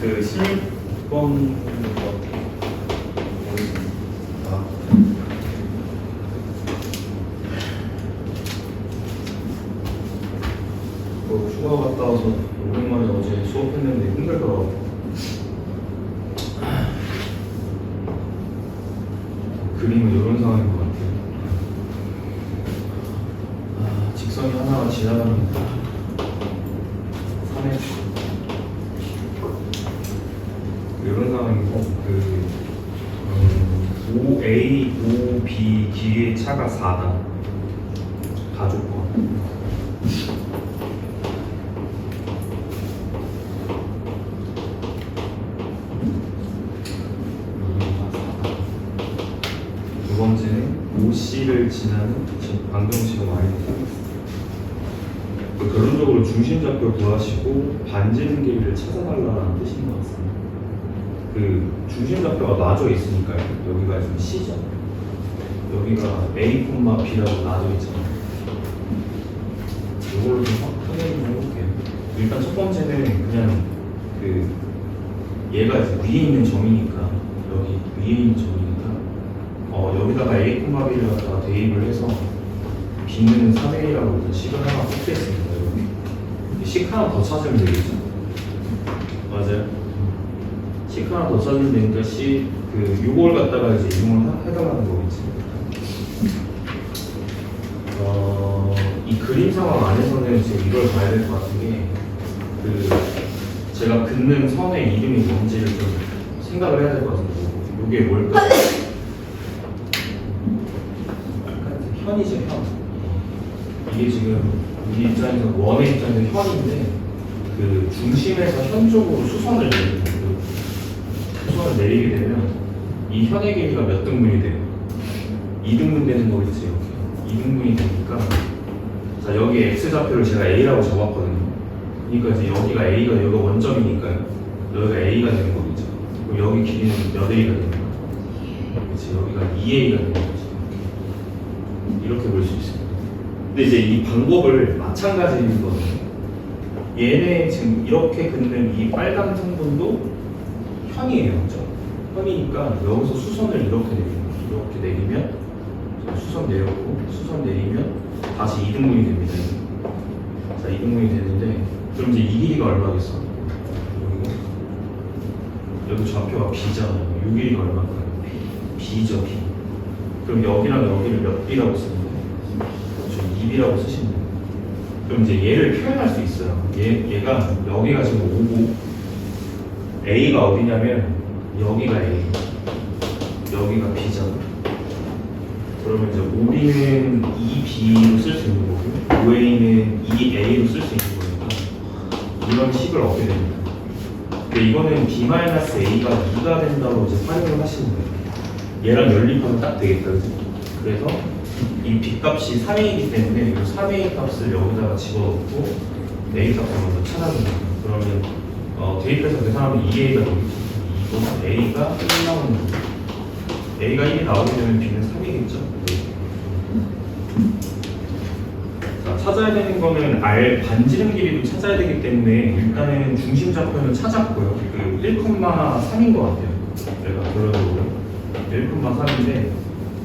그 16번 휴가 갔다 와서 오랜만에 어제 수업했는데 힘들더라고. 그림은 이런 상황인 것 같아요. 직선이 하나가 지나갑니다. 3회 이런 상황이고, 5A, 5B 뒤에 차가 4다. 가족과 두 번째는 OC를 지나는 방정식을 많이 쓰겠습니다. 결론적으로 중심좌표 구하시고 반지름 길이를 찾아달라는 뜻인 것 같습니다. 그 중심좌표가 놔져 있으니까요. 여기가 지금 C죠. 여기가 A, B라고 놔져 있잖아요. 이걸로 좀 확인을 해볼게요. 일단 첫 번째는 그냥 얘가 위에 있는 점이니까, 여기 위에 있는 점이니까 여기다가 A, B를 갖다가 대입을 해서 B는 3A라고 일단 식을 하나 뽑겠습니다. 여기 식 하나 더 찾으면 되겠죠? 맞아요. 식 하나 더 찾으면 되니까 요걸 갖다가 이제 이용을 해달라는 거겠지. 이 그림 상황 안에서는 지금 이걸 봐야 될 것 같은 게, 제가 긋는 선의 이름이 뭔지를 좀 생각을 해야 될 것 같은데, 이게 뭘까요? 현이죠, 현. 이게 지금 우리 입장에서, 원의 입장에서 현인데, 중심에서 현 쪽으로 수선을 내리는 거예요. 수선을 내리게 되면 이 현의 길이가 몇 등분이 돼요? 2등분 되는 거겠지, 이렇게. 2등분이 되니까, 자, 여기 X좌표를 제가 A라고 적었거든요. 그러니까 이제 여기가 A가, 여기가 원점이니까요. 여기가 A가 되는 거겠죠. 그럼 여기 길이는 몇 A가 되는 거야? 그치, 여기가 2A가 되는 거죠. 이렇게 볼 수 있습니다. 근데 이제 이 방법을 마찬가지인 거거든요. 얘네 지금 이렇게 긋는 이 빨간 성분도 현이에요. 그죠? 현이니까 여기서 수선을 이렇게 내리면, 이렇게 내리면, 수선 내렸고, 수선 내리면 다시 2등분이 됩니다. 자, 2등분이 되는데, 그럼 이제 이 길이가 얼마겠어? 여기 좌표가 B잖아요. 이 길이가 얼마일까요? B죠, B. 그럼 여기랑 여기를 몇 B라고 쓰면 돼요? 그렇죠, 2B라고 쓰시면 돼요. 그럼 이제 얘를 표현할 수 있어요. 얘가 여기가 지금 5고, A가 어디냐면 여기가 A, 여기가 B잖아요. 그러면 이제 5B는 2B로 쓸 수 있는 거고, 5A는 2A로 쓸 수 있는 거니까 이런 식을 얻게 됩니다. 근데 이거는 B-A가 2가 된다고 이제 활용을 하시는 거예요. 얘랑 연립하면 딱 되겠다, 그치? 그래서 이 B값이 3A이기 때문에 이 3A 값을 여기다가 집어넣고 A 값을 먼저 찾아줍니다. 그러면 대입해서 계산하면 2A가 되겠죠. 이거는 A가 1 나오는 거예요. A가 1이 나오게 되면 B는 3이겠죠. 자, 찾아야 되는 거는 R 반지름 길이도 찾아야 되기 때문에 일단은 중심 좌표는 찾았고요. 1,3인 것 같아요. 내가 결론적으로 1,3인데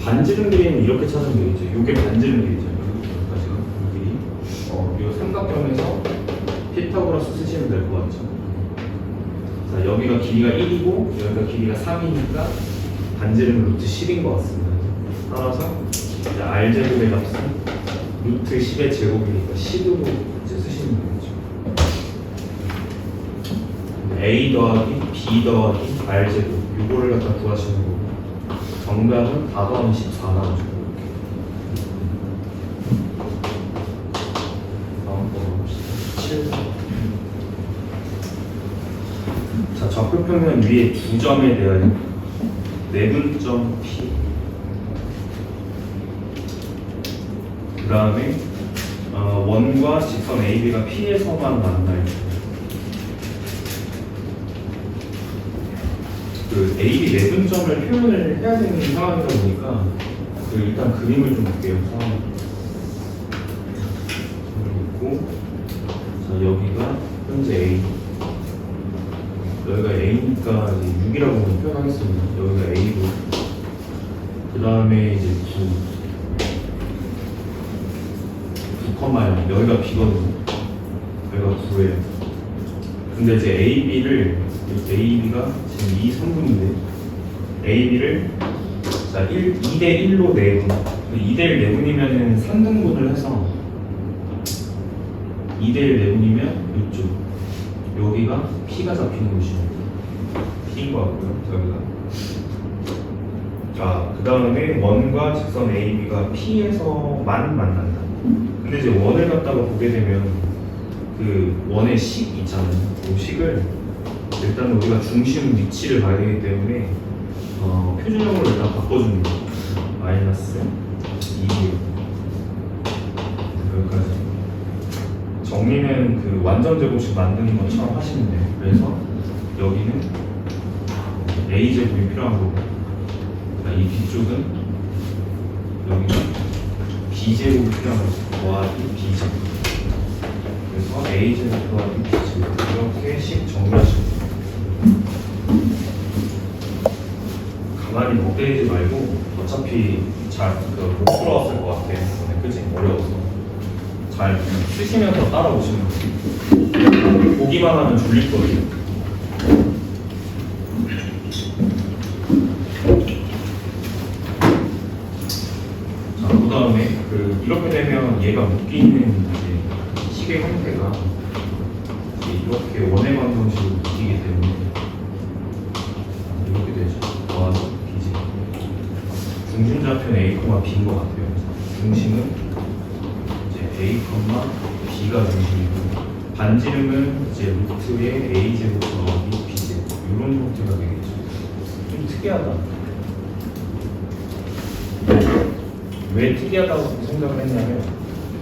반지름 길이는 이렇게 찾으면 되겠죠. 이게 반지름 길이죠. 여기까지가 이 길이. 이 삼각형에서 피타고라스 쓰시면 될 것 같죠. 자, 여기가 길이가 1이고 여기가 길이가 3이니까 반지름 루트 10인 것 같습니다. 따라서 이제 R제곱의 값은 루트 10의 제곱이니까 10으로 이제 쓰시면 되겠죠. A 더하기 B 더하기 R제곱 요거를 갖다 구하시는 거고, 정답은 4 더하기 14 나오죠. 다음 거 봅시다. 7. 자, 좌표평면 위에 두 점에 대한 내분점 P, 그 다음에 원과 직선 AB가 P에서만 만날 AB 내분점을 표현을 해야 되는 상황이다 보니까 일단 그림을 좀 볼게요. 상황 있고, 자, 여기가 현재 A, 여기가 A니까 6이라고 표현하겠습니다. 여기가 A고 그 다음에 이제 9,0 여기가 B거든요. 여기가 9예요. 근데 이제 AB가 지금 2, 3분인데 AB를 자 2대 1로 내분 2대 1 내분이면은 3등분을 해서 2대 1 내분이면 이쪽 여기가 P가 잡히는 곳이에요. P인 것 같고요. 여기가 자 그 다음에 원과 직선 AB가 P에서만 만난다. 근데 이제 원을 갖다가 보게 되면 그 원의 식 있잖아요. 그 식을 일단 우리가 중심 위치를 봐야 되기 때문에 표준형으로 일단 바꿔주는 거예요. 마이너스 2 여기까지 정리는 그 완전 제곱식 만드는 것처럼 하시면 돼요. 그래서 여기는 A제곱이 필요한 거고 이 뒤쪽은 여기는 B제곱이 필요한 거죠. 더하기 B제곱 그래서 A제곱 더하기 B제곱 이렇게 식 정리하시면 가만히 못 때리지 말고 어차피 못 풀어왔을 것 같아. 그치? 어려워서 잘 쓰시면서 따라오시면 돼요. 보기만 하면 졸릴 거예요. 자, 그 다음에 이렇게 되면 얘가 묶이는 이제 식의 형태가 이렇게 원의 방정식으로 묶이기 때문에 이렇게 되죠. 더하기 B지. 중심좌표는 A, B인 것 같아요. 중심은 이제 A, B가 중심이고 반지름은 이제 루트의 A제곱 더하기 B제곱 이런 형태가 되겠죠. 좀 특이하다. 왜 특이하다고 생각을 했냐면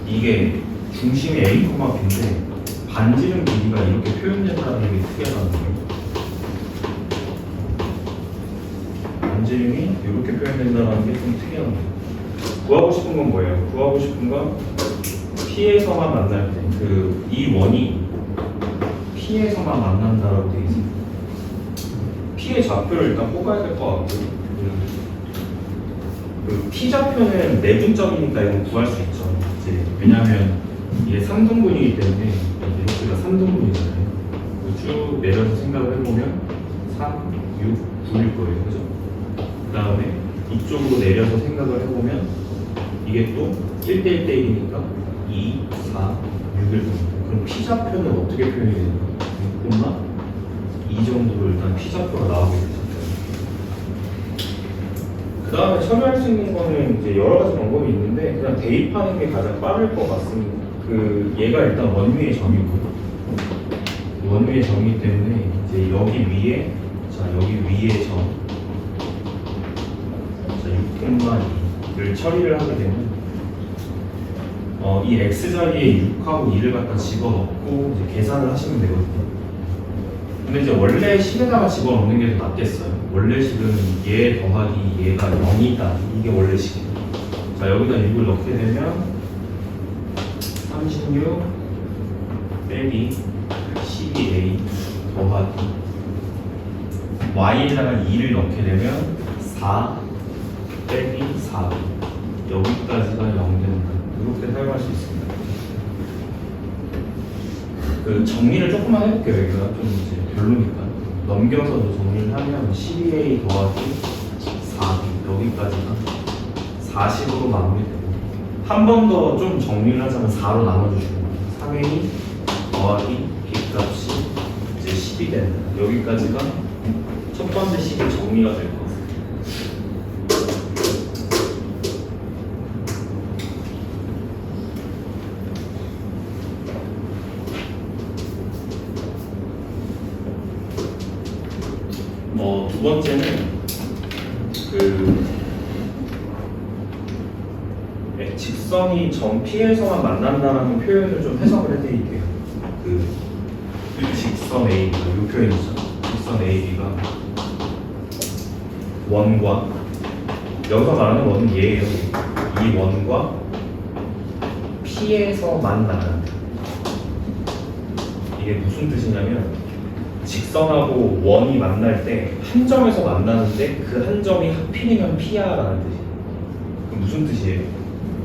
이게 중심이 A, B인데 반지름 길이가 이렇게 표현된다는 게 특이하다는 거예요. 반지름이 이렇게 표현된다는 게 좀 특이한 거예요. 구하고 싶은 건 뭐예요? 구하고 싶은 건 P에서만 만날 때 이 원이 P에서만 만난다라고 되어 있어요. P의 좌표를 일단 뽑아야 될 것 같고요. P 좌표는 내분점이니까 이건 구할 수 있죠. 이제 왜냐하면 이게 3등분이기 때문에 이렇게가 3등분이잖아요. 쭉 내려서 생각을 해보면 3, 6, 9일 거예요. 그죠? 그 다음에 이쪽으로 내려서 생각을 해보면 이게 또 1대 1대 1이니까 2, 4, 6일 겁니다. 그럼 P 좌표는 어떻게 표현이 되는가? 6,2 정도로 일단 P 좌표가 나오게 되죠. 그 다음에 처리할 수 있는 거는 이제 여러 가지 방법이 있는데 그냥 대입하는 게 가장 빠를 것 같습니다. 얘가 일단 원위의 점이고 원위의 점이기 때문에 이제 여기 위에 여기 위의 점 6,2를 처리를 하게 되면 이 x 자리에 6하고 2를 갖다 집어넣고 이제 계산을 하시면 되거든요. 근데 이제 원래 식에다가 집어넣는 게 더 낫겠어요. 원래 식은 얘 더하기 얘가 0이다. 이게 원래 식이에요. 자, 여기다 6을 넣게 되면 36 빼기 12a 더하기 y에다가 2를 넣게 되면 4 빼기 4 여기까지가 0 된다. 이렇게 사용할 수 있습니다. 정리를 조금만 해볼게요. 여기가 좀 이제 별로니까 넘겨서도 정리를 하면 12a 더하기 4b 여기까지가 40으로 마무리되고 한 번 더 좀 정리를 하자면 4로 나눠주시면 3a 더하기 b값이 이제 10이 된다. 여기까지가 첫 번째 식의 정리가 될 것 같아요. 두 번째는 직선이 점 P에서만 만난다는 표현을 좀 해석을 해드릴게요. 직선 AB가 이 표현이죠. 직선 AB가 원과 여기서 말하는 원은 얘예요. 이 원과 P에서 만나는 이게 무슨 뜻이냐면 직선하고 원이 만날 때 한 점에서 만나는데 그 한 점이 하필이면 P야라는 뜻이에요. 그럼 무슨 뜻이에요?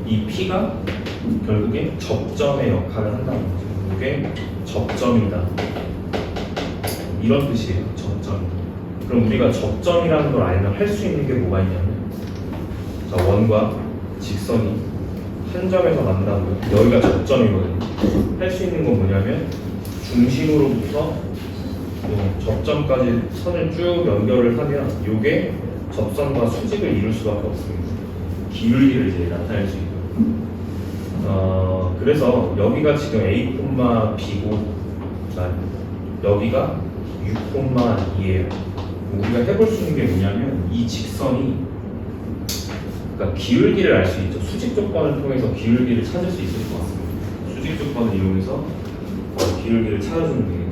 이 P가 결국에 접점의 역할을 한다는 거죠. 이게 접점이다. 이런 뜻이에요. 접점. 그럼 우리가 접점이라는 걸 알면 할 수 있는 게 뭐가 있냐면, 자, 원과 직선이 한 점에서 만나고요. 여기가 접점이거든요. 할 수 있는 건 뭐냐면 중심으로부터 접점까지 선을 쭉 연결을 하면 이게 접선과 수직을 이룰 수밖에 없습니다. 기울기를 이제 나타낼 수 있고요. 그래서 여기가 지금 A, B고, 자, 여기가 6,2예요. 우리가 해볼 수 있는 게 뭐냐면 이 직선이, 그러니까 기울기를 알 수 있죠. 수직 조건을 통해서 기울기를 찾을 수 있을 것 같습니다. 수직 조건을 이용해서 기울기를 찾아주면 되겠죠.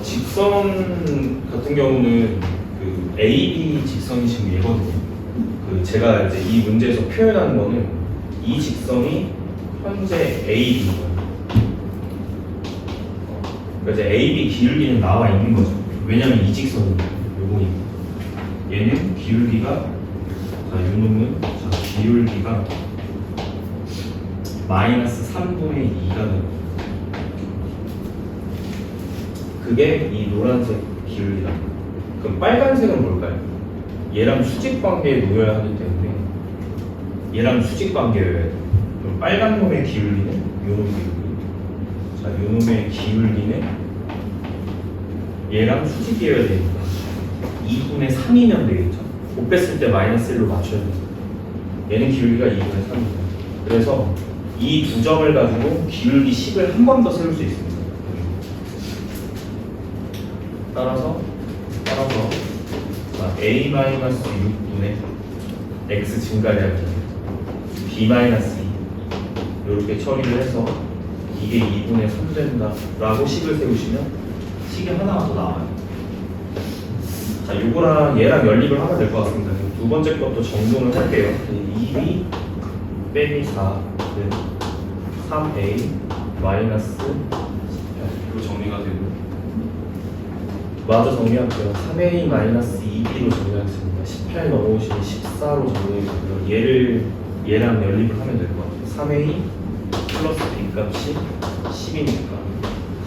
직선 같은 경우는 그 AB 직선이 지금 얘거든요. 그 제가 이제 이 문제에서 표현한 거는 이 직선이 현재 AB인 거예요. 그러니까 이제 AB 기울기는 나와 있는 거죠. 왜냐면 이 직선이 요거니까. 얘는 기울기가, 자, 요놈은, 자, 기울기가 마이너스 3분의 2가 돼요. 그게 이 노란색 기울기다. 그럼 빨간색은 뭘까요? 얘랑 수직 관계에 놓여야 하기 때문에 얘랑 수직 관계여야 돼요. 그럼 빨간 놈의 기울기는 요놈 기울기. 자, 요놈의 기울기는 얘랑 수직이어야 되니까 2분의 3이면 되겠죠. 곱했을 때 마이너스 1로 맞춰야 돼요. 얘는 기울기가 2분의 3입니다. 그래서 이 두 점을 가지고 기울기 10을 한 번 더 세울 수 있습니다. 따라서 A-6분의 X 증가량이 B-2 이렇게 처리를 해서 이게 2분의 3 된다 라고 식을 세우시면 식이 하나가 더 나와요. 자, 요거랑 얘랑 연립을 하면 될 것 같습니다. 두 번째 것도 정돈을 할게요. 2B 빼기 4는 3A 마이너스 18로 정리가 되고, 마저 정리할게요. 3A 마이너스 2B로 정리하겠습니다. 18 넘어오시면 14로 정리해주고요. 얘랑 연립을 하면 될 것 같아요. 3A 플러스 B 값이 10이니까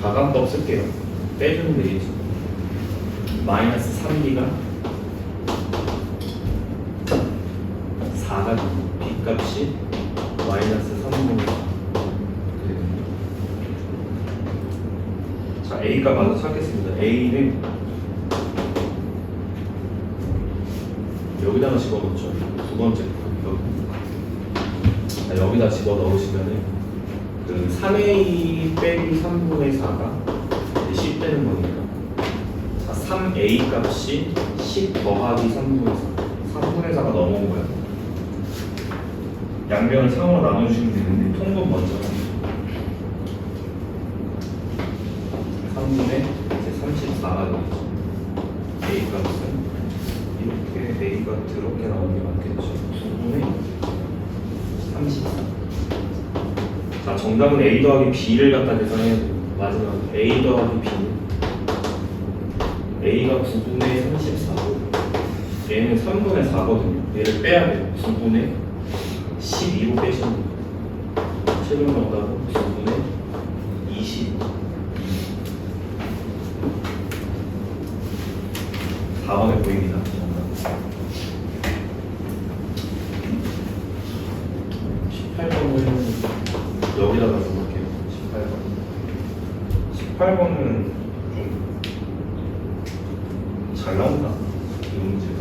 가감법 쓸게요. 빼주면 되겠죠. 마이너스 3B가 4가 되고 B 값이 마이너스 3분의 4. 자, A가 마저 찾겠습니다. A는 여기다가 집어넣죠. 두 번째 거. 자, 여기다 집어넣으시면은 그 3A 빼기 3분의 4가 10 되는 거니까, 자, 3A 값이 10 더하기 3분의 4. 3분의 4가 넘어온 거예요. 양변을 상으로 나눠주시면 되는데 통분 먼저. 3분의 34가 되겠죠. A 값은 이렇게 A가 더럽게 나오는 게 맞겠죠. 2분의 34. 자, 정답은 A 더하기 B를 갖다 계산해야 돼요. 마지막 A 더하기 B는 A가 9분의 34고 얘는 3분의 4거든요. 얘를 빼야 돼요. 9분의 12로 빼시면 돼요. 최종 정답은 9분의 20. 4번에 보입니다. 18번은 여기다가 써볼게요. 18번은 좀 잘 나온다. 이 문제가.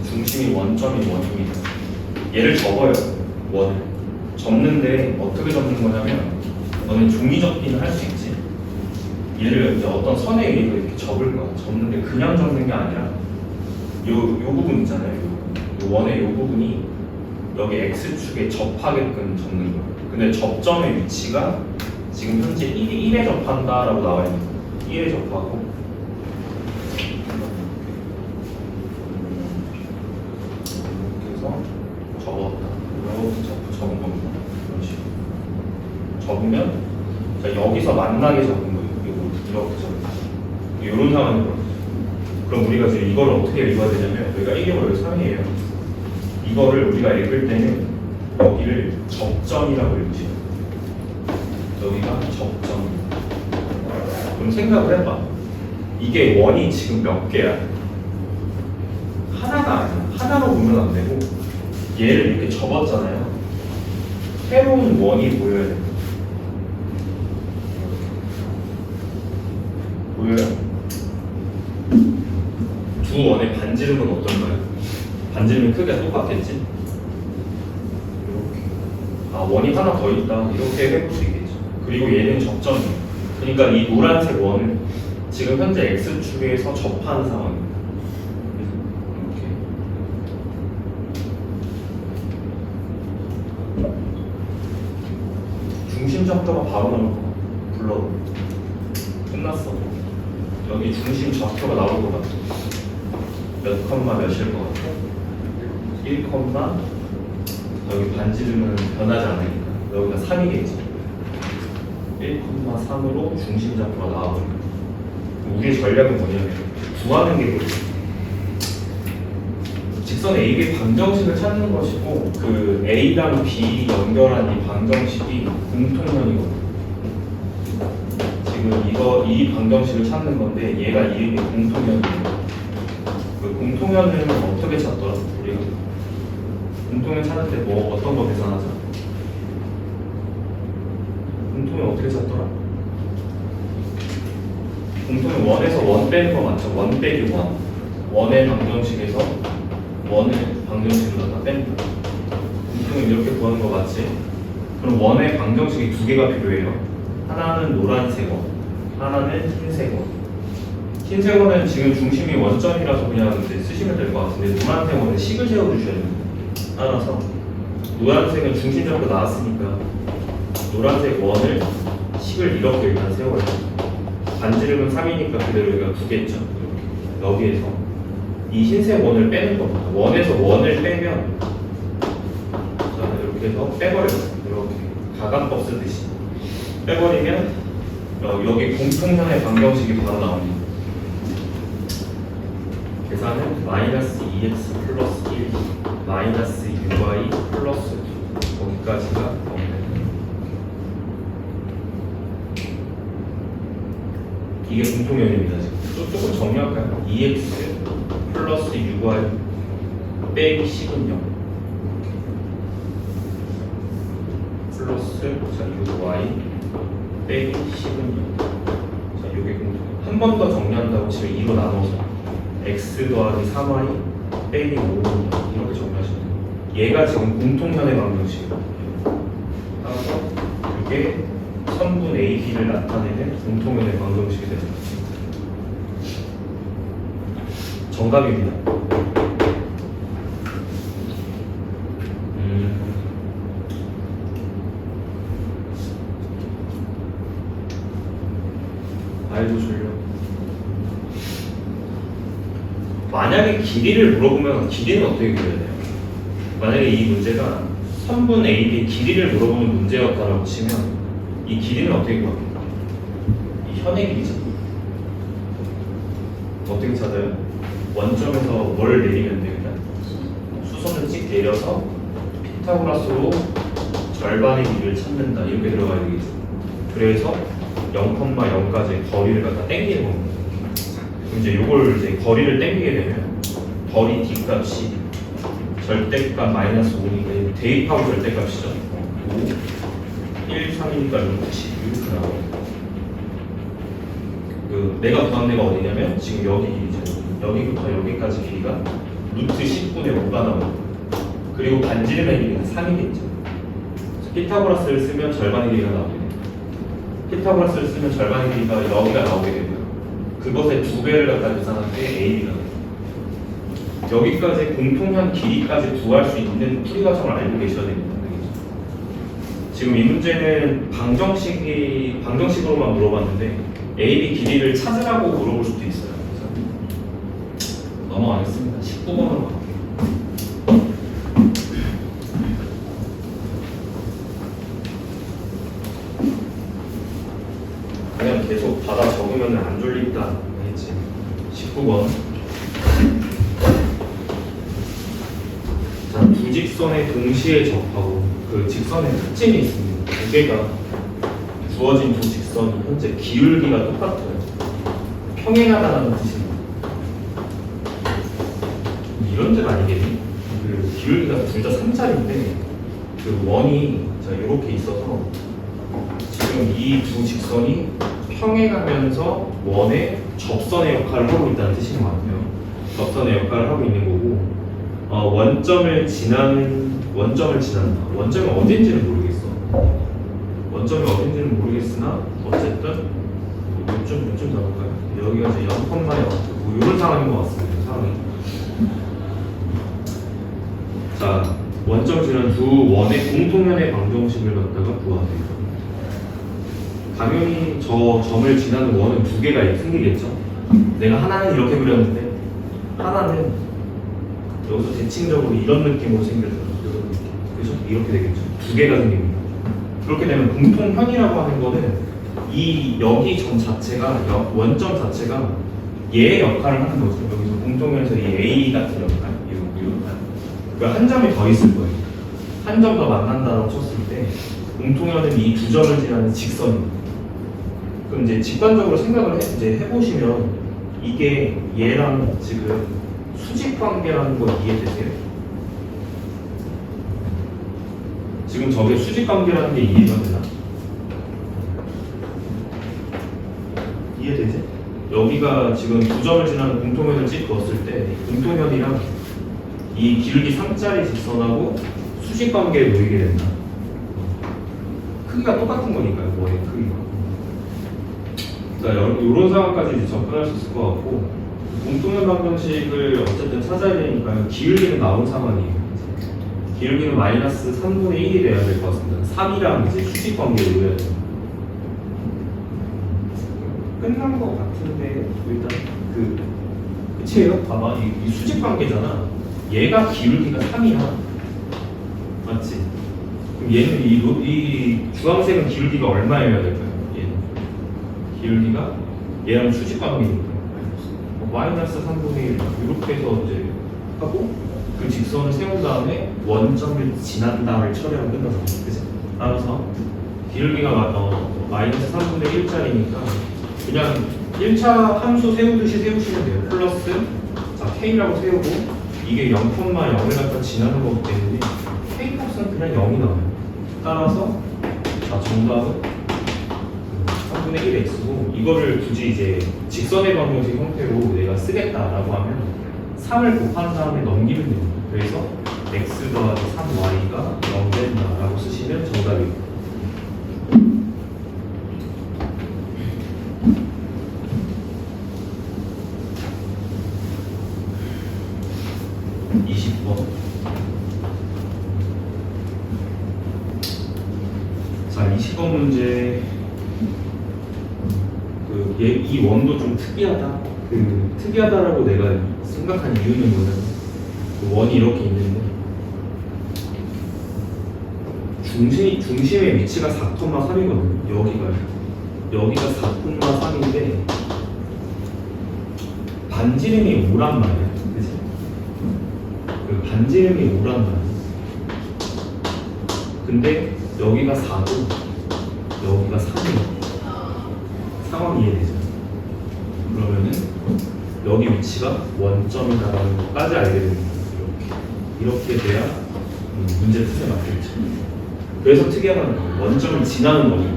중심이 원점인 원점이다. 얘를 접어요. 원을 접는데 어떻게 접는 거냐면, 너는 종이 접기는 할 수 있지. 얘를 이제 어떤 선에 의해서 이렇게 접을 거야. 접는데 그냥 접는 게 아니라 요 부분 있잖아요. 요 원의 요 부분이 여기 X축에 접하게끔 접는 거야. 근데 접점의 위치가 지금 현재 1에 접한다라고 나와 있는 거야. 1에 접하고 접으면서 접었다. 이렇게 접은 겁니다. 이런 식으로. 접으면 자, 여기서 만나게 접은 거예요. 이렇게 접은 거예요. 이런 상황인 거예요. 그럼 우리가 지금 이걸 어떻게 읽어야 되냐면 여기가 1이고 여기 3이에요. 이거를 우리가 읽을 때는 여기를 접점이라고 읽으시면 여기가 접점. 그럼 생각을 해봐. 이게 원이 지금 몇 개야? 하나가 아니야. 하나로 보면 안 되고 얘를 이렇게 접었잖아요. 새로운 원이 보여야 돼. 보여요? 두 원의 반지름은 어떤가요? 반지름이 크기가 똑같겠지? 이렇게. 아, 원이 하나 더 있다. 이렇게 해볼 수 있겠죠. 그리고 얘는 접점이에요. 그러니까 이 노란색 원은 지금 현재 X축에서 접하는 상황입니다. 이렇게. 중심 좌표가 바로 나올 거야. 불러. 끝났어. 여기 중심 좌표가 나올 것 같아. 몇 컴마 몇일 것 같아? 1 컴마 여기 반지름은 변하지 않으니까 여기가 3이겠지. 1 컴마 3으로 중심 좌표가 나와버립니다. 우리의 전략은 뭐냐면 구하는 게 뭐지? 직선 AB의 방정식을 찾는 것이고 그 A랑 B 연결한 이 방정식이 공통면이거든요. 지금 이 방정식을 찾는 건데 얘가 이름이 공통면이에요. 그 공통면을 어떻게 찾더라? 우리가 공통면 찾을 때 뭐 어떤 거 계산하자? 공통면 어떻게 찾더라? 공통면 원에서 원 빼는 거 맞죠? 원 빼기 원. 원의 방정식에서 원을 방정식으로 다 뺀다. 공통면 이렇게 구하는 거 맞지? 그럼 원의 방정식이 두 개가 필요해요. 하나는 노란색 원, 하나는 흰색 원. 흰색 원은 지금 중심이 원점이라서 그냥 이제 쓰시면 될 것 같은데 노란색 원은 식을 세워주셔야 됩니다. 따라서 노란색은 중심 좌표 나왔으니까 노란색 원을 식을 이렇게 일단 세워야 돼요. 반지름은 3이니까 그대로 여기가 2개죠. 여기에서 이 흰색 원을 빼는 겁니다. 원에서 원을 빼면 자 이렇게 해서 빼버려요. 이렇게 가간법 쓰듯이 빼버리면 여기 공통면의 방정식이 바로 나옵니다. 계산은 마이너스 2x 플러스 1 마이너스 6y 플러스 2 거기까지가 나옵니다. 이게 공통면입니다. 지금 조금 정리할까요? 2x 플러스 6y 빼기 10은 0 플러스 자 6y 빼기 10은 0 자 요게 공통면. 한 번 더 정리한다고 치면 2로 나눠서 x 더하기 3y 빼기 5는 0 이렇게 정리하시면 돼요. 얘가 지금 공통면의 방정식이에요. 따라서 이게 선분 AB를 나타내는 공통면의 방정식이 됩니다. 정답입니다. 아이고 졸려. 만약에 길이를 물어보면 길이는 어떻게 그려야 돼요? 만약에 이 문제가 선분 AB의 길이를 물어보는 문제였다라고 치면 이 길이는 어떻게 구합니까? 이 현의 길이죠. 어떻게 찾아요? 원점에서 뭘 내리면 돼요? 일단 수선을 찍 내려서 피타고라스로 절반의 길이를 찾는다 이렇게 들어가야 되겠죠. 그래서 0,0까지 거리를 갖다 당기는 겁니다. 그럼 이제 요걸 이제 거리를 당기게 되면 거리 d 값이 절대값 마이너스 5니까 대입하고 절대값이죠. 5, 1, 3이니까 루트 10 이렇게 나와요. 그 내가 구한 데가 어디냐면 지금 여기 길이죠. 여기부터 여기까지 길이가 루트 10분의 5가 나와요. 그리고 반지름의 길이는 3이겠죠. 피타고라스를 쓰면 절반의 길이가 나오게 돼요. 피타고라스를 쓰면 절반의 길이가 여기가 나오게 되고요. 그것의 2배를 갖다 계산할 때 AB가 돼요. 여기까지 공통면 길이까지 구할 수 있는 풀이 과정을 알고 계셔야 됩니다. 지금 이 문제는 방정식으로만 물어봤는데 AB 길이를 찾으라고 물어볼 수도 있어요. 그래서 넘어가겠습니다. 19번으로 갈게요. 19번. 자, 두 직선에 동시에 접하고 그 직선의 특징이 있습니다. 두 개가 주어진 두 직선이 현재 기울기가 똑같아요. 평행하다는 뜻입니다. 이런 데가 아니겠니? 그 기울기가 둘 다 3짜리인데 그 원이 자 이렇게 있어서 지금 이 두 직선이 평행하면서 원의 접선의 역할을 하고 있다는 뜻인 것 같아요. 접선의 역할을 하고 있는 거고 원점을 지난다. 원점이 어딘지는 모르겠어. 원점이 어딘지는 모르겠으나 어쨌든 요점 잡을까요? 여기가 이제 0,0 뭐 이런 상황인 것 같습니다. 상황이. 자, 원점 지난 두 원의 공통면의 방정식을 갖다가 구하세요. 당연히 저 점을 지나는 원은 두 개가 생기겠죠. 내가 하나는 이렇게 그렸는데 하나는 여기서 대칭적으로 이런 느낌으로 생겼잖아요. 이런 느낌. 그래서 이렇게 되겠죠. 두 개가 생깁니다. 그렇게 되면 공통현이라고 하는 거는 이 여기 점 자체가 원점 자체가 얘의 역할을 하는 거죠. 여기서 공통현에서 이 A 같은 역할, 이런 역할. 그러니까 한 점이 더 있을 거예요. 한 점 더 만난다고 쳤을 때 공통현은 이 두 점을 지나는 직선입니다. 그럼 이제 직관적으로 생각을 이제 해보시면 이게 얘랑 지금 수직 관계라는 거 이해되세요? 지금 저게 수직 관계라는 게 이해가 되나? 이해되지? 여기가 지금 두 점을 지나는 공통현을 찍었을 때 공통현이랑 이 기울기 3짜리 직선하고 수직 관계에 놓이게 된다. 크기가 똑같은 거니까요. 원의 크기가. 자, 이런 상황까지 이제 접근할 수 있을 것 같고 공통현 방정식을 어쨌든 찾아야 되니까요. 기울기는 나온 상황이에요. 기울기는 마이너스 3분의 1이 돼야 될 것 같습니다. 3이랑 이제 수직 관계를 놓여야 돼요. 끝난 것 같은데 일단 그치예요? 봐봐 이 수직 관계잖아. 얘가 기울기가 3이야. 맞지? 그럼 얘는 이 주황색은 기울기가 얼마여야 될까요? 얘는 기울기가 얘랑 수직 관계니까 마이너스 3분의 1 이렇게 해서 이제 하고 그 직선을 세운 다음에 원점을 지난 다음에 처리하면 끝나서 그치? 따라서 기울기가 마이너스 3분의 1짜리니까 그냥 1차 함수 세우듯이 세우시면 돼요. 플러스 자 K라고 세우고 이게 0,0을 갖다 지나는 거기 때문에 K 값은 그냥 0이 나와요. 따라서 자 정답은 3분의 1x고 이거를 굳이 이제 직선의 방정식 형태로 내가 쓰겠다라고 하면 3을 곱한 다음에 넘기면 됩니다. 그래서 x 더하기 3y가 0 된다라고 쓰시면 정답입니다. 20번. 자, 20번 문제. 이 원도 좀 특이하다. 특이하다라고 내가 생각한 이유는 뭐냐면 원이 이렇게 있는데 중심의 위치가 4,3이거든요. 여기가 4,3인데 반지름이 5란 말이야. 그치? 그 반지름이 5란 말이야. 근데 여기가 4고 여기가 3이야. 상황이 이해되죠? 그러면은 여기 위치가 원점이다라는 것까지 알게 됩니다. 이렇게 돼야 문제 뜻에 맞겠죠. 그래서 특이하다는 거예요. 원점을 지나는 겁니다.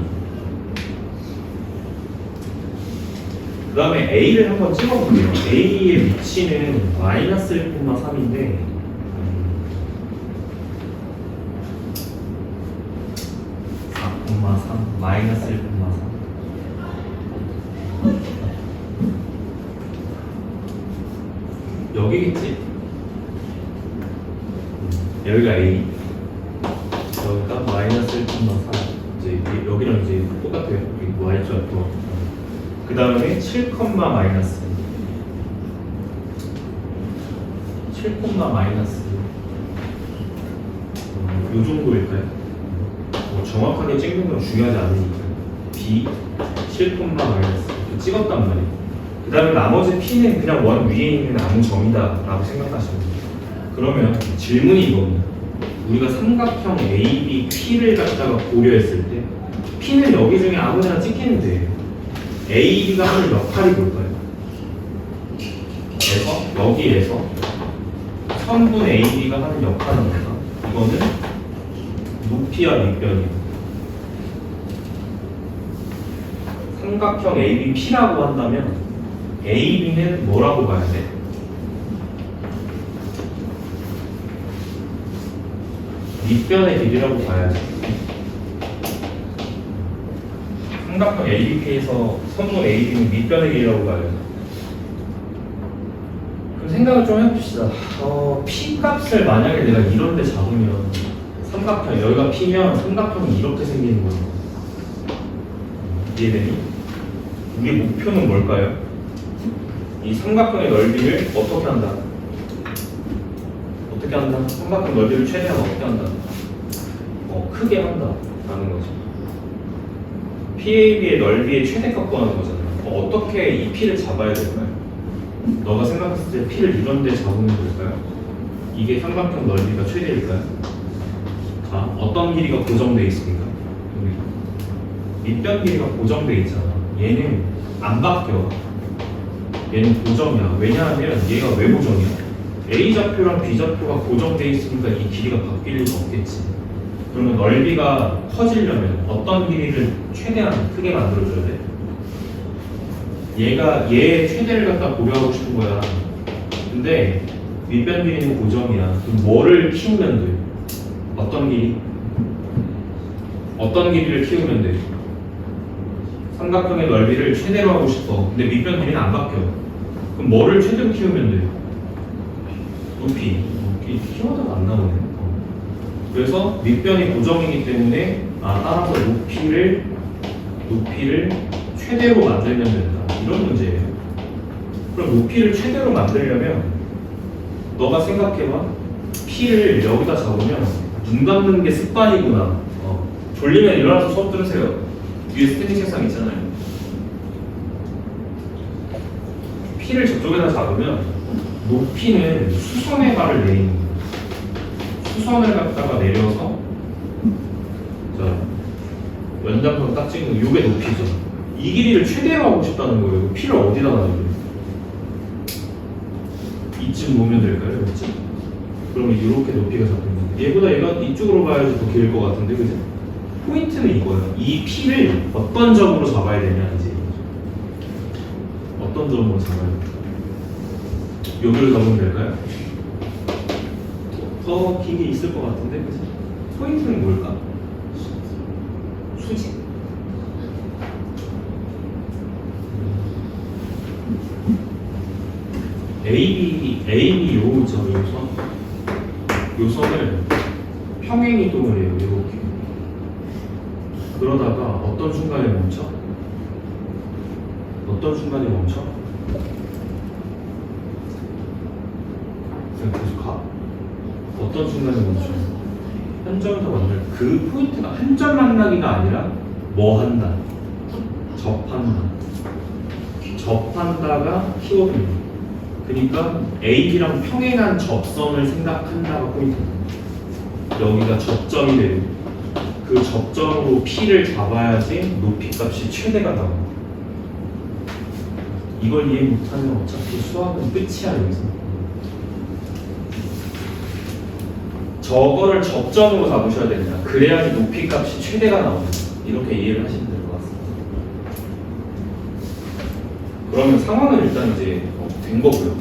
그 다음에 A를 한번 찍어볼게요. A의 위치는 마이너스 1,3인데 마이너스 1,3 여기겠지? 여기가 A 여기가 마이너스 1,3 이제 여기랑 이제 똑같아요. 여기 Y좌표 그 다음에 7, 마이너스 7, 마이너스 요 정도일까요? 뭐 정확하게 찍는 건 중요하지 않으니까 B 7, 마이너스 이렇게 찍었단 말이에요. 그 다음에 나머지 P는 그냥 원 위에 있는 아무 점이다 라고 생각하시면 돼요. 그러면 질문이 이겁니다. 우리가 삼각형 ABP를 갖다가 고려했을 때 P는 여기 중에 아무데나 찍히면 돼요. AB가 하는 역할이 뭘까요? 그래서 여기에서 선분 AB가 하는 역할은 뭘까? 이거는 높이와 밑변이에요. 삼각형 ABP라고 한다면 AB는 뭐라고 봐야 돼? 밑변의 길이라고 봐야지. 삼각형 ABP에서 선분 AB는 밑변의 길이라고 봐야죠. 그럼 생각을 좀 해봅시다. P 값을 만약에 내가 이런 데 잡으면 삼각형, 여기가 P면 삼각형이 이렇게 생기는 거예요. 이해되니? 우리 목표는 뭘까요? 이 삼각형의 넓이를 어떻게 한다? 어떻게 한다? 삼각형 넓이를 최대한 어떻게 한다? 크게 한다 라는 거죠. PAB의 넓이의 최대값 구하는 거잖아요. 어떻게 이 P를 잡아야 될까요? 너가 생각했을 때 P를 이런 데 잡으면 될까요? 이게 삼각형 넓이가 최대일까요? 자, 어떤 길이가 고정되어 있습니까? 밑변 길이가 고정되어 있잖아. 얘는 안 바뀌어. 얘는 고정이야. 왜냐하면 얘가 왜 고정이야? A좌표랑 B좌표가 고정되어 있으니까 이 길이가 바뀔 리가 없겠지. 그러면 넓이가 커지려면 어떤 길이를 최대한 크게 만들어줘야 돼? 얘의 최대를 갖다 고려하고 싶은 거야. 근데 밑변 길이는 고정이야. 그럼 뭐를 키우면 돼? 어떤 길이? 어떤 길이를 키우면 돼? 삼각형의 넓이를 최대로 하고 싶어. 근데 밑변 길이는 안 바뀌어. 그럼 뭐를 최대로 키우면 돼? 높이. 키워드가 안 나오네. 그래서 밑변이 고정이기 때문에 따라서 높이를 최대로 만들면 된다. 이런 문제예요. 그럼 높이를 최대로 만들려면 너가 생각해봐. P를 여기다 잡으면 눈 감는 게 습관이구나. 졸리면 일어나서 수업 들으세요. 위에 스탠딩 책상 있잖아요. P를 저쪽에다 잡으면 높이는 수선의 발을 내리는 거예요. 수선을 갖다가 내려서 자 연장선 딱 찍으면 이게 높이죠. 이 길이를 최대로 하고 싶다는 거예요. P를 어디다 놔줘요? 이쯤 놓으면 될까요? 이쯤? 그러면 이렇게 높이가 잡힙니다. 얘보다 얘가 이쪽으로 가야지 더 길 것 같은데, 그죠? 포인트는 이거예요. 이 P를 어떤 점으로 잡아야 되냐, 이제. 어떤 점으로 잡아야 돼요? 여기를 잡으면 될까요? 더 긴 게 있을 것 같은데, 그죠? 포인트는 뭘까? 수직. AB 요선을 평행 이동을 해요. 이렇게. 그러다가 어떤 순간에 멈춰? 어떤 순간에 멈춰? 그냥 계속 가. 어떤 순간에 멈춰? 한 점 더 만날. 그 포인트가 한 점 만나기가 아니라 뭐 한다? 접한다. 접한다가 키워드입니다. 그러니까 AB랑 평행한 접선을 생각한다가 포인트입니다. 여기가 접점이 되고 그 접점으로 P를 잡아야지 높이 값이 최대가 나옵니다. 이걸 이해 못하면 어차피 수학은 끝이야. 여기서 저거를 접점으로 잡으셔야 됩니다. 그래야지 높이 값이 최대가 나옵니다. 이렇게 이해를 하시면 될 것 같습니다. 그러면 상황은 일단 이제 된 거고요.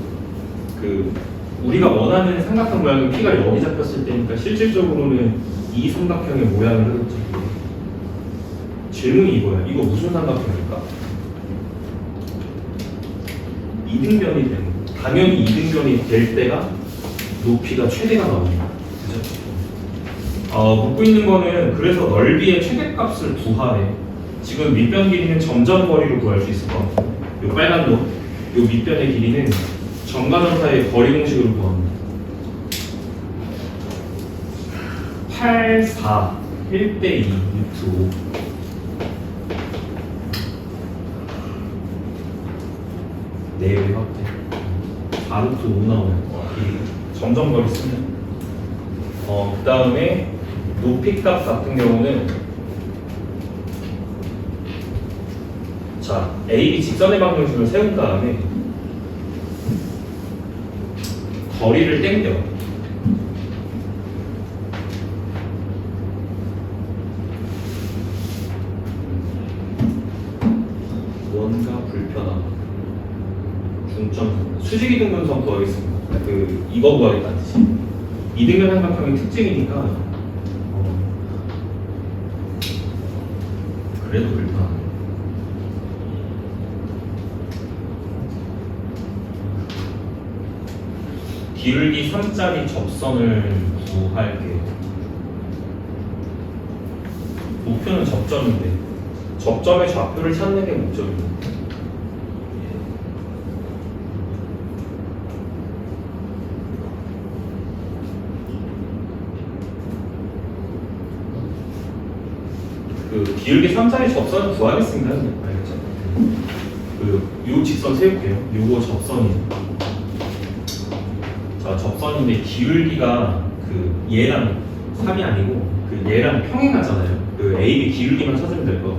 우리가 원하는 삼각형 모양의 P가 여기 잡혔을 때니까 실질적으로는 이 삼각형의 모양을 하겠죠. 질문이 이거야. 이거 무슨 삼각형일까? 이등변이 되는 거. 당연히 이등변이 될 때가 높이가 최대가 나옵니다. 그죠? 묻고 있는 거는 그래서 넓이의 최대값을 구하래. 지금 밑변 길이는 점점 거리로 구할 수 있을 것 같아요. 요 빨간 놈, 요 밑변의 길이는 점과 사이의 거리 공식으로 구합니다. 8, 4, 1대 2, 루트 5. 4배 확대. 4루트 5 나오면 점점 거리 쓰면. 그 다음에 높이 값 같은 경우는 자, AB 직선의 방정식을 세운 다음에 거리를 땡겨. 뭔가 불편함. 중점. 수직이등분선 구하겠습니다. 이거 구하겠다는 뜻이. 이등변 삼각형의 특징이니까 그래도 불편하네. 기울기 3짜리 접선을 구할게요. 목표는 접점인데 접점의 좌표를 찾는 게 목적입니다. 기울기 3짜리 접선을 구하겠습니다. 알겠죠? 요 직선 세울게요. 요거 접선이에요. 자, 접선인데 기울기가 얘랑 3이 아니고 얘랑 평행하잖아요. AB 기울기만 찾으면 될 거.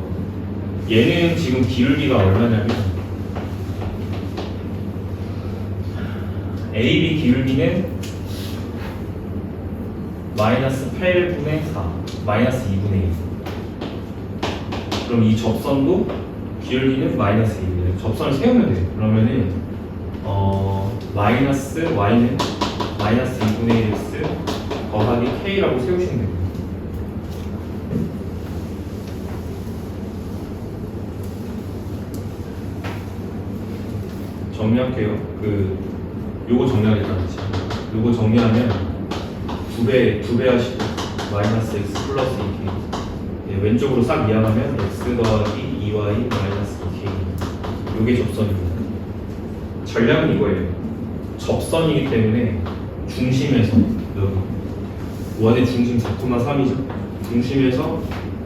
얘는 지금 기울기가 얼마냐면 AB 기울기는 마이너스 8분의 4, 마이너스 2분의 1. 그럼 이 접선도 기울기는 마이너스 2입니다. 접선을 세우면 돼요. 그러면은 마이너스 y는 마이너스 2분의 1x 더하기 k라고 세우시면 됩니다. 정리할게요. 요거 정리하겠다는 뜻이에요. 요거 정리하면 두 배 하시고 마이너스 x 플러스 2k. 왼쪽으로 싹 이항하면 x 더하기 2y 마이너스 2k. 요게 접선입니다. 전략은 이거예요. 접선이기 때문에 중심에서 여기 원의 중심 4,3이죠. 중심에서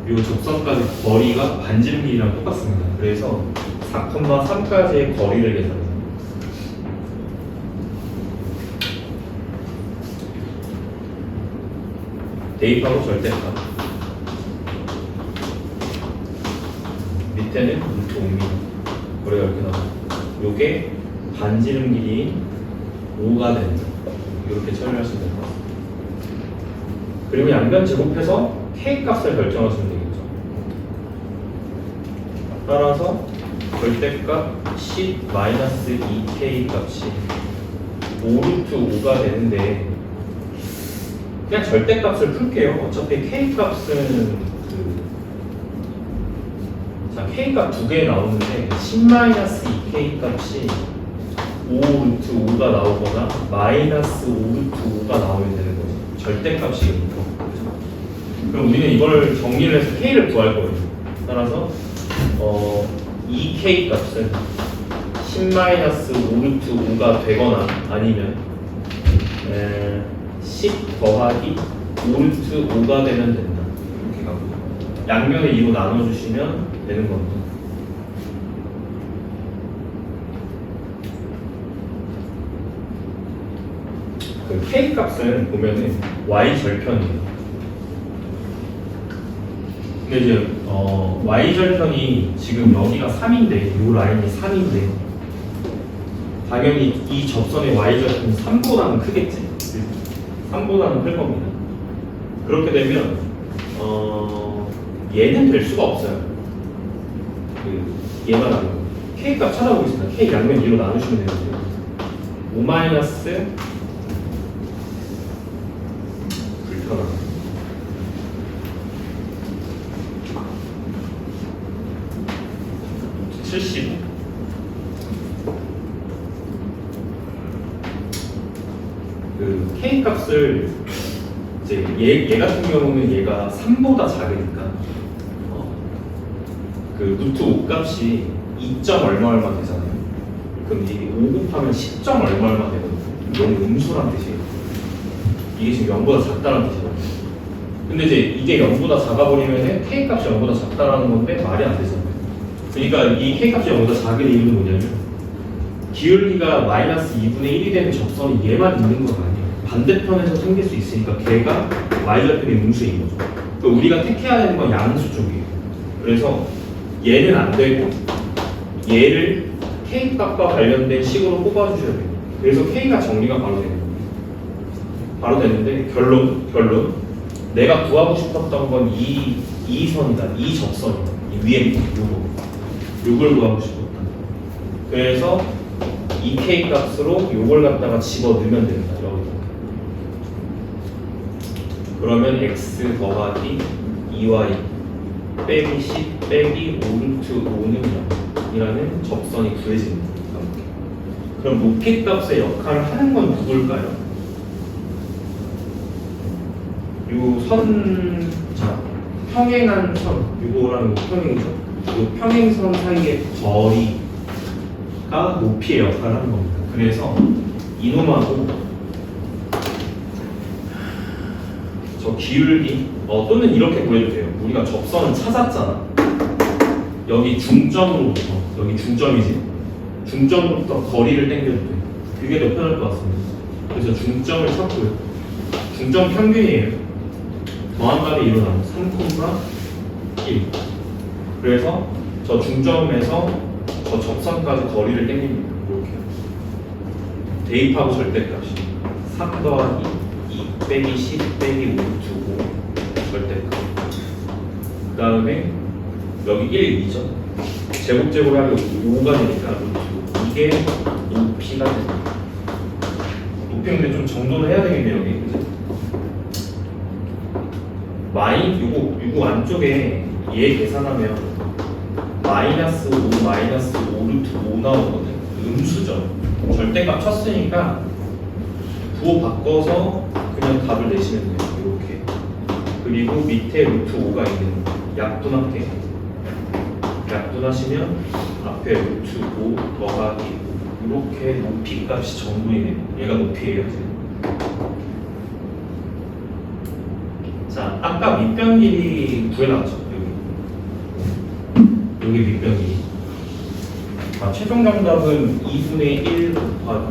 요 접선까지 거리가 반지름 길이랑 똑같습니다. 그래서 4,3까지의 거리를 계산해요. 대입하고 절대값. 밑에는 루트 5입니다. 거리가 이렇게 나와요. 요게 반지름 길이인 5가 된다. 이렇게 처리하시면 될 것 같습니다. 그리고 양변 제곱해서 k 값을 결정하시면 되겠죠. 따라서 절대값 10-2k 값이 5루트 5가 되는데 그냥 절대값을 풀게요. 어차피 k 값은 k값 두 개 나오는데 10-2k 값이 5루트 5가 나오거나 마이너스 5루트 5가 나오면 되는 거죠. 절대값이니까. 그럼 우리는 이걸 정리를 해서 k를 구할 거예요. 따라서 2k 값은 10-5루트 5가 되거나 아니면 10 더하기 5루트 5가 되면 된다. 이렇게 가고 양면을 2로 나눠주시면 되는 겁니다. k 값은 보면은 y 절편이에요. 근데 이제 y 절편이 지금 여기가 3인데 이 라인이 3인데 당연히 이 접선의 y 절편이 3보다는 크겠지. 3보다는 클 겁니다. 그렇게 되면 얘는 될 수가 없어요. 얘만 하면 k 값 찾아보겠습니다. k 양면 2로 나누시면 되는데 5 마이너스 불편하다 75 k 값을 이제 얘 같은 경우는 얘가 3보다 작으니까 루트 5 값이 2점 얼마 되잖아요. 그럼 이게 5 곱하면 10점 얼마 되거든요. 너무 음수란 뜻이에요. 이게 지금 0보다 작다는 뜻이잖아요. 근데 이제 이게 0보다 작아버리면 k 값이 0보다 작다라는 건데 말이 안 되잖아요. 그러니까 이 k 값이 0보다 작은 이유는 뭐냐면 기울기가 마이너스 2분의 1이 되는 접선이 얘만 있는 건 아니에요. 반대편에서 생길 수 있으니까 걔가 y절편의 음수인 거죠. 그러니까 우리가 택해야 되는 건 양수 쪽이에요. 그래서 얘는 안 되고 얘를 k 값과 관련된 식으로 뽑아주셔야 돼요. 그래서 k가 정리가 바로 되는 거예요. 바로 되는데 결론 내가 구하고 싶었던 건 이 선이다. 이 접선이다. 이 위에 요걸 구하고 싶었다. 그래서 이 k 값으로 요걸 갖다가 집어넣으면 됩니다. 여기다. 그러면 x 더하기 2y 빼기 10 빼기 5루트 5는 0이라는 접선이 구해집니다. 그럼 높이 값의 역할을 하는 건 누굴까요? 요 선, 자, 평행한 선, 요거랑 요 평행선, 요 평행선 사이의 거리가 높이의 역할을 하는 겁니다. 그래서 이놈하고 저 기울기, 또는 이렇게 구해도 돼요. 우리가 접선은 찾았잖아. 여기 중점으로부터, 여기 중점이지? 중점부터 거리를 당겨도 돼. 그게 더 편할 것 같습니다. 그래서 중점을 찾고요. 중점 평균이에요. 더한 값이 일어나면 3,1. 그래서 저 중점에서 저 접선까지 거리를 당깁니다. 이렇게 대입하고 절대값이 3 더하기 2 빼기 10 빼기 5 두고 절대값. 그 다음에 여기 1, 2죠. 제곱제곱을 하면 5가 되니까 이게 높이가 됩니다. 높이 근데 좀 정도는 해야 되겠네요. 여기 그치? 요거 안쪽에 얘 계산하면 마이너스 5 마이너스 5 루트 5 나오거든. 음수죠. 절대값 쳤으니까 부호 바꿔서 그냥 답을 내시면 돼요. 이렇게. 그리고 밑에 루트 5가 있는 약분할게. 약분하시면 앞에 루트 5 더하기 이렇게 높이 값이 정도이네요. 얘가 높이예요. 자, 아까 밑변 길이 구해놨죠. 여기 밑변 길이. 최종 정답은 2분의 1 곱하기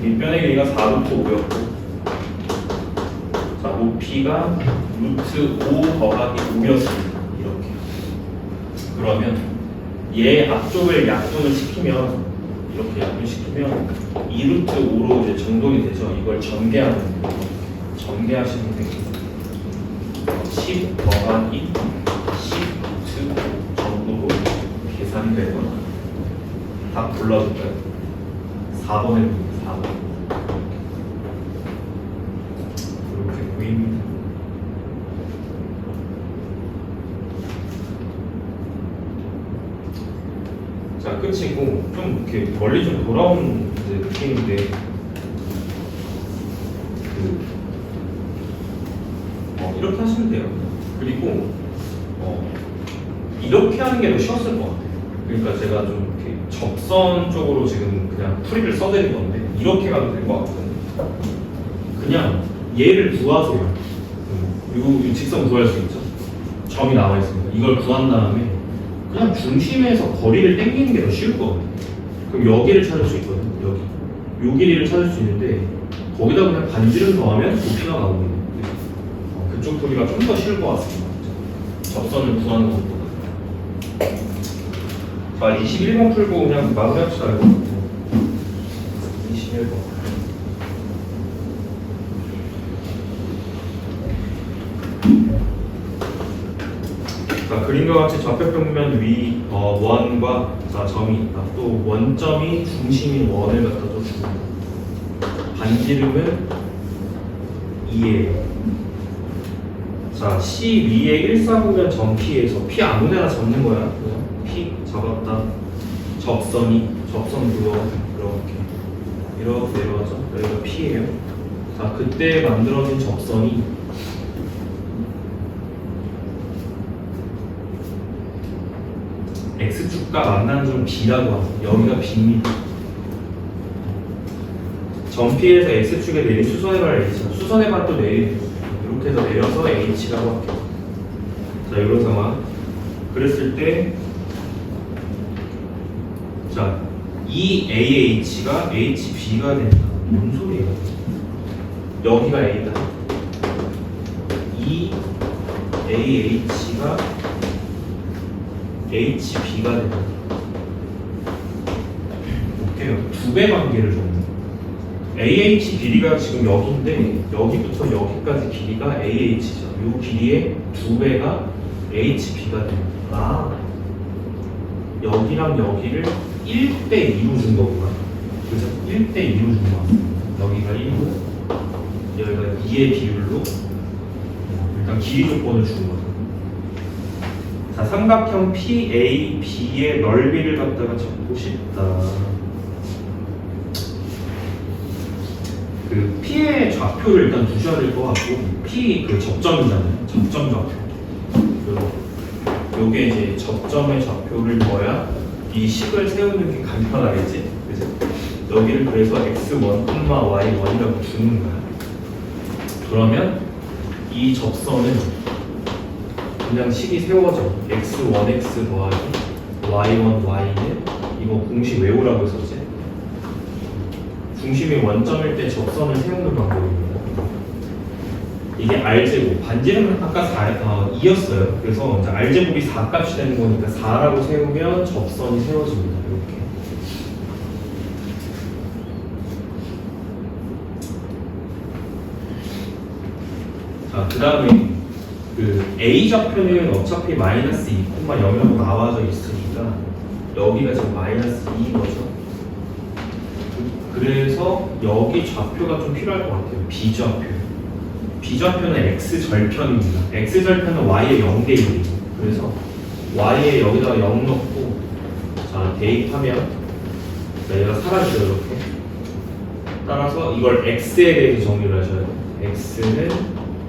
밑변의 길이가 4루트 5였고, 자, 높이가 루트 5 더하기 5였습니다. 이렇게. 그러면 얘 앞쪽을 약분을 시키면, 이렇게 약분시키면 2루트 5로 이제 정돈이 되죠. 이걸 전개하면 돼요. 전개하시면 되겠습니다. 10 더하기 10 루트 5 정도로 계산이 되거나 답 불러줄까요? 4번에 보입니다. 4번. 이렇게 보입니다. 자, 끝이고 좀 이렇게 멀리 좀 돌아온 이제 느낌인데 이렇게 하시면 돼요. 그리고 이렇게 하는 게 더 쉬웠을 것 같아요. 그러니까 제가 좀 이렇게 접선 쪽으로 지금 그냥 풀이를 써드린 건데 이렇게 가도 될 것 같거든요. 그냥 얘를 구하세요. 이 직선 구할 수 있죠. 점이 나와 있습니다. 이걸 구한 다음에 그냥 중심에서 거리를 당기는 게 더 쉬울 것 같아요. 그럼 여기를 찾을 수 있거든요. 여기 요 길이를 찾을 수 있는데 거기다 그냥 반지름 더하면 높이가 나오거든요. 그쪽 풀이가 좀 더 쉬울 것 같습니다. 접선을 구하는 것보다. 자, 21번 풀고 그냥 마무리합시다. 21번. 자, 그림과 같이 좌표평면 위 원과 자, 점이 있다. 또 원점이 중심인 원을 갖다 줍니다. 반지름은 2예요. 자, C 위에 1사구면 점 P에서 P 아무데나 잡는 거야. 그죠? P 잡았다. 접선 그거 이렇게 내려가죠. 여기가 P예요. 자, 그때 만들어진 접선이 X축과 만나는 점 B라고 합니다. 여기가 B입니다. 점 P에서 X축에 내린 수선의 발 H, 수선의 발도 내리는 이렇게 해서 내려서 H라고 할게요. 자, 이런 상황. 그랬을 때, 자, 이 AH가 HB가 된다. 뭔 소리예요? 여기가 A다. 이 AH가 HB가 된다. 볼게요. 두 배 관계를 줬네. AH 길이가 지금 여기인데 여기부터 여기까지 길이가 AH죠. 이 길이의 두 배가 HB가 됩니다. 아, 여기랑 여기를 1대2로 준 거구나. 그래서 1대2로 준 거. 여기가 1고 여기가 2의 비율로 일단 길이 조건을 준 거죠. 자, 삼각형 PAB의 넓이를 갖다가 적고 싶다. 그 P의 좌표를 일단 두셔야 될 것 같고, P 그 접점이잖아요. 접점 좌표. 요게 이제 접점의 좌표를 넣어야 이 식을 세우는 게 간편하겠지. 그래서 여기를 그래서 x1, y1이라고 주는 거야. 그러면 이 접선은 그냥 식이 세워져. x1x 더하기 y1, y는 이거 공식 외우라고 했었지. 중심이 원점일 때 접선을 세우는 방법입니다. 이게 R제곱, 반지름은 아까 2였어요. 그래서 이제 R제곱이 4 값이 되는 거니까 4라고 세우면 접선이 세워집니다. 이렇게. 자, 그 다음에 그 A 좌표는 어차피 마이너스 2,0이라고 나와져 있으니까 여기가 지금 마이너스 2인 거죠. 그래서 여기 좌표가 좀 필요할 것 같아요. B 좌표. B좌표는 X절편입니다. X절편은 Y의 0대 1이에요. 그래서 Y에 여기다가 0 넣고, 자, 대입하면, 자, 얘가 사라지죠, 이렇게. 따라서 이걸 X에 대해서 정리를 하셔야 돼요. X는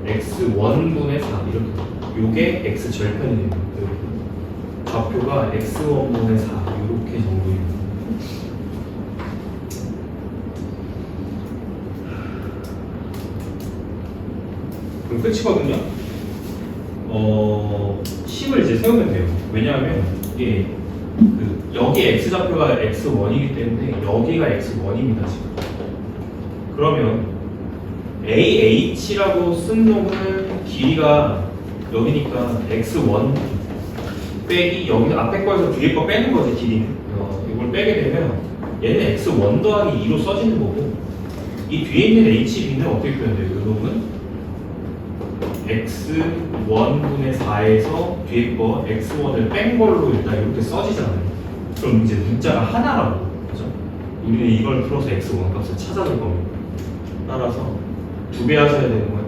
X1분의 4, 이렇게. 요게 X절편이에요. 이렇게. 좌표가 X1분의 4, 이렇게 정도입니다. 그럼 끝이거든요. 식을 이제 세우면 돼요. 왜냐하면 이게 여기 x 좌표가 x1이기 때문에 여기가 x1입니다 지금. 그러면 AH라고 쓴 놈은 길이가 여기니까 x1 빼기 여기 앞에 거에서 뒤에 거 빼는 거지 길이는. 이걸 빼게 되면 얘는 x1 더하기 2로 써지는 거고, 이 뒤에 있는 HB는 어떻게 표현돼요? 이 놈은 x1분의 4에서 뒤에 거 x1을 뺀 걸로 일단 이렇게 써지잖아요. 그럼 이제 문자가 하나라고. 그죠? 우리는 이걸 풀어서 x1 값을 찾아낼 겁니다. 따라서 2배 하셔야 되는 거예요.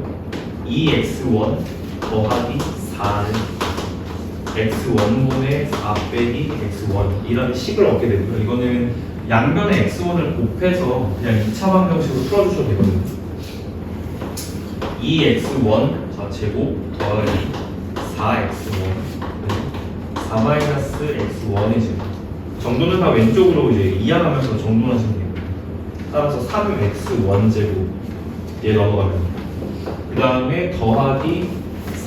2x1 더하기 4는 x1분의 4 빼기 x1 이라는 식을 얻게 되고요. 이거는 양변의 x1을 곱해서 그냥 2차 방정식으로 풀어주셔도 되거든요. 2x1 제곱 더하기 4x1 4-x1의 제곱. 정도는 다 왼쪽으로 이제 이항하면서 정돈하시면 됩니다. 따라서 3x1 제곱 얘 넘어가면 그 다음에 더하기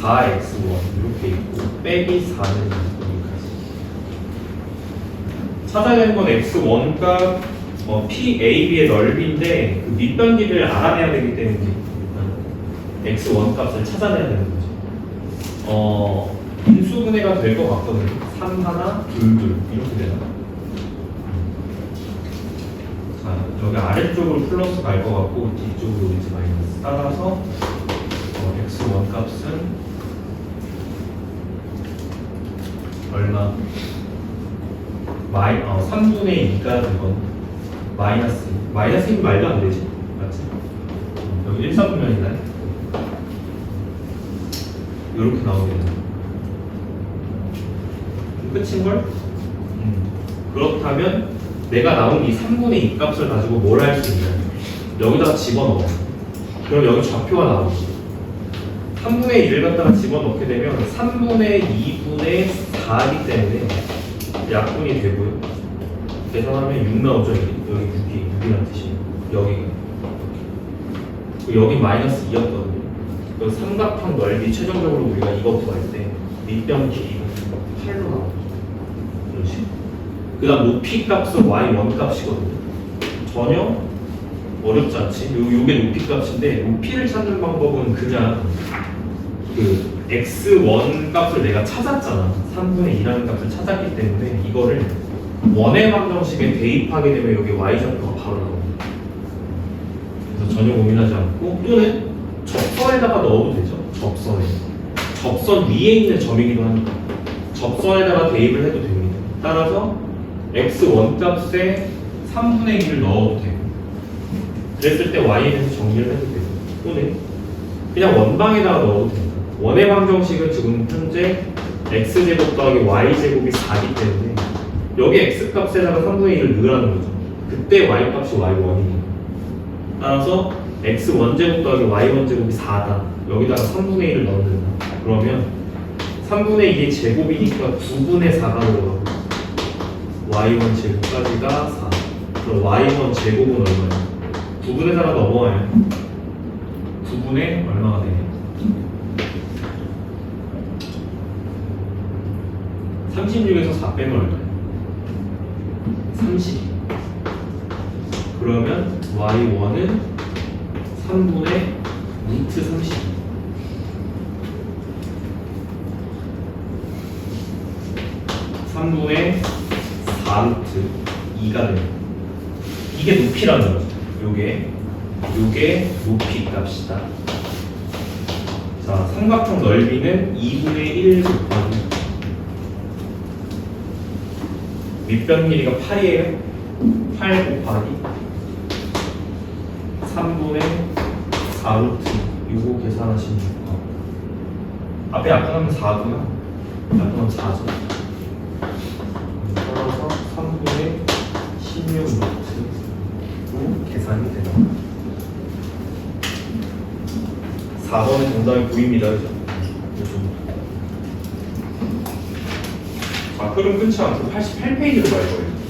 4x1 이렇게 있고 빼기 4는 여기까지. 찾아야 되는 건 x1과 PAB의 넓이인데 그 밑변기를 알아내야 되기 때문에 x1 값을 찾아내야 되는 거죠. 인수분해가 될 것 같거든요. 3 하나, 2, 2 이렇게 되나? 자, 여기 아래쪽으로 플러스 갈 것 같고 뒤쪽으로 이제 마이너스. 따라서 x1 값은 얼마? 3분의 2가 되건 마이너스 2는 말도 안 되지, 맞지? 여기 1, 4분면이나요? 이렇게 나오겠네요. 끝인걸? 그렇다면 내가 나온 이 3분의 2 값을 가지고 뭘 할 수 있냐? 여기다가 집어넣어. 그럼 여기 좌표가 나오지. 3분의 1을 갖다가 집어넣게 되면 3분의 2분의 4이기 때문에 약분이 되고요. 계산하면 6 나오죠. 여기 6이란 뜻이에요. 여기 마이너스 2였거든요. 그 삼각형 넓이 최종적으로 우리가 이거 구할 때 밑변 길이가 8로 나오죠. 이런 식으로. 그 다음 높이 값은 y1 값이거든요. 전혀 어렵지 않지. 요게 높이 값인데 높이를 찾는 방법은 그냥 그 x1 값을 내가 찾았잖아. 3분의 2라는 값을 찾았기 때문에 이거를 원의 방정식에 대입하게 되면 여기 y좌표가 바로 나옵니다. 그래서 전혀 고민하지 않고 또는 접선에다가 넣어도 되죠. 접선에. 접선 위에 있는 점이기도 하니까 접선에다가 대입을 해도 됩니다. 따라서 x1 값에 3분의 2를 넣어도 되고 그랬을 때 y에서 정리를 해도 되고 또는 그냥 원방에다가 넣어도 됩니다. 원의 방정식은 지금 현재 x제곱 더하기 y제곱이 4기 때문에 여기 x값에다가 3분의 1을 넣으라는 거죠. 그때 y값이 y1이니까 따라서 x1제곱 더하기 y1제곱이 4다. 여기다가 3분의 1을 넣는다. 그러면 3분의 2의 제곱이니까 9분의 4가 들어가고 y1 제곱까지가 4. 그럼 y1 제곱은 얼마예요? 9분의 4가 넘어와요. 9분의 얼마가 되냐? 36에서 4 빼면 얼마예요? 30. 그러면 y1은 3분의 루트 30. (3분의 4루트 2가 됩니다. 이게 높이라는 거죠. 요게 높이 값이다. 자, 삼각형 넓이는 2분의 1 곱하기 밑변 길이가 8이에요. 8 곱하기 3분의 4루트 요거 계산하시면 좋고 앞에 약분하면 4구나 약분하면 4죠. 따라서 3분의 16루트로 계산이 됩니다. 4번의 정답이 보입니다. 그죠? 자, 흐름 끊지 않고 88페이지로 갈 거예요.